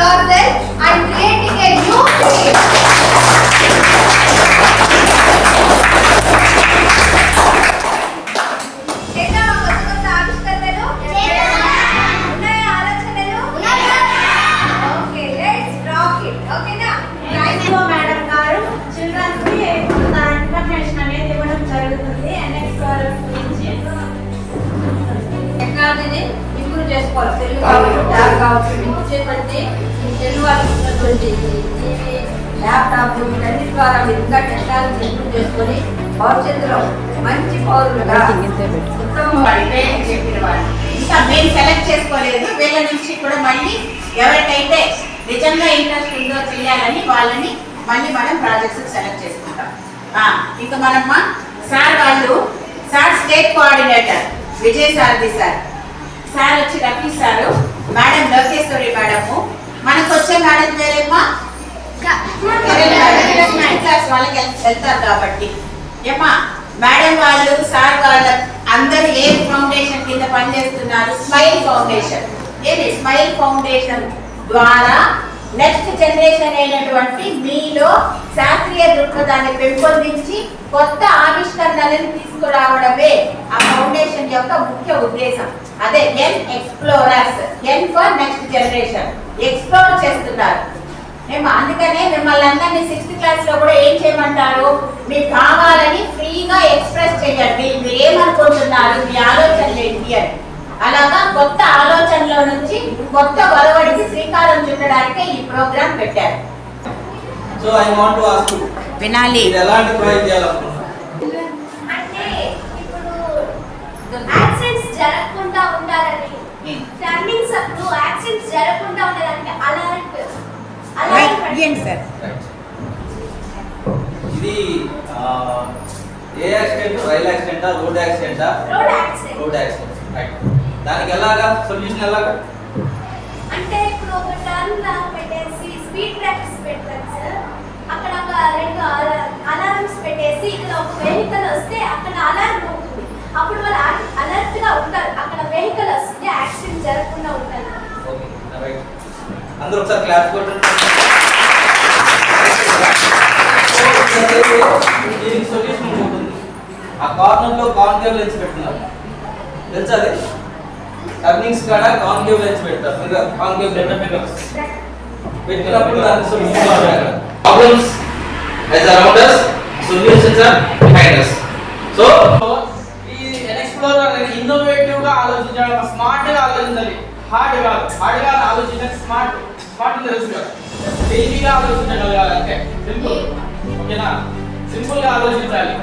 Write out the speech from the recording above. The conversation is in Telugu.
yourself and creating a new dream. Laptop వీటన్నిటి ద్వారా మీరు ఇంకా టెక్నాలజీ ఇంప్రూవ్ చేసుకొని భవిష్యత్తులో మంచి పౌరులుగా అయితే చెప్పిన వాళ్ళు ఇంకా మేము సెలెక్ట్ చేసుకోలేదు. వీళ్ళ నుంచి కూడా మళ్ళీ ఎవరికైతే నిజంగా ఇంట్రెస్ట్ ఉందో చేయాలని వాళ్ళని మళ్ళీ మనం ప్రాజెక్ట్స్ సెలెక్ట్ చేసుకుంటాం. ఇంకా మనమ్మ సార్ వాళ్ళు సార్ స్టేట్ కోఆర్డినేటర్ విజయ్ సారథి సార్, సార్ వచ్చి Rafi sir, madam Lokeshwari madam, మనకు వచ్చే మేడం పేరేమ్మా క్లాస్ వాళ్ళకి వెళ్తారు కాబట్టి ఏమా మేడం వాళ్ళు సార్ వాళ్ళ అందరూ ఏ ఫౌండేషన్ కింద పనిచేస్తున్నారు? Smile foundation. ఏది స్మైల్ ఫౌండేషన్ ద్వారా నెక్స్ట్ జనరేషన్ అయినటువంటి మీలో శాస్త్రీయ దృక్పథాన్ని పెంపొందించి కొత్త ఆవిష్కరణలను తీసుకురావడమే ఆ ఫౌండేషన్ యొక్క ముఖ్య ఉద్దేశం. అదే an explorers, an for next generation, explore చేస్తున్నారు. అందుకనే మిమ్మల్ని అందరినీ 6th క్లాస్ లో కూడా ఏం చేయమంటారు? మీ భావాలని ఫ్రీగా ఎక్స్ప్రెస్ చేయండి. మీరు ఏమనుకుంటున్నారు, మీ ఆలోచనలు ఏంటి అని. అలాగా కొత్త ఆలోచనలో నుంచి కొత్త ఒరవడికి శ్రీకారం చుట్టడానికి ఈ ప్రోగ్రామ్ పెట్టారు. So I want to ask you, వినాలి ఎలాంటి ప్రొవైడ్ చేయాలనుకుంటున్నారు? అంటే ఇప్పుడు యాక్సిడెంట్స్ జరగకుండా ఉండాలని, టర్నింగ్స్ అప్పుడు యాక్సిడెంట్స్ జరగకుండా ఉండడానికి అలర్ట్ ఏంటి సార్ ఇది ఏ యాక్సిడెంట్? రైల్ యాక్సిడెంటా, రోడ్ యాక్సిడెంటా? Road accident. రైట్. దానికి ఎలాగా సొల్యూషన్ ఎలాగా? అంటే ఇప్పుడు ఒక టర్న్ పెట్టేసి స్పీడ్ బ్రేకర్స్ పెడతారు సార్. అక్కడ ఒక 2 అలారమ్స్ పెట్టేసి ఇక్కడ ఒక వెహికల్ వస్తే అక్కడ అలారం అవుతుంది. అప్పుడు వాళ్ళు అలర్ట్ గా ఉంటారు. అక్కడ వెహికల్ వస్తే యాక్సిడెంట్ జరగకుండా ఉంటారు. Okay right. అందరూ ఒకసారి క్లాప్ కొట్టండి. దీనికి సొల్యూషన్ ఉంటుంది. ఆ కార్నర్ లో కాన్కేవ్ లెన్స్ పెడుతున్నారు, తెలుసా? అది టర్నింగ్స్ కాడ కాన్కేవ్ లెన్స్ పెడతారు. కాన్కేవ్ లెన్స్ పెట్టినప్పుడు దానికి solution problems as around us, solutions are behind us. So ఈ ఎక్స్ప్లోరర్ ఇన్నోవేటివ్ గా ఆలోచించాలి, స్మార్ట్ గా ఆలోచించాలి. హార్డ్ గా ఆలోచించాలి. స్మార్ట్ తెలుసు కదా, ఈజీగా ఆలోచించగలగాలి. అంటే సింపుల్. ఓకేనా? సింపుల్ గా ఆలోచించాలి.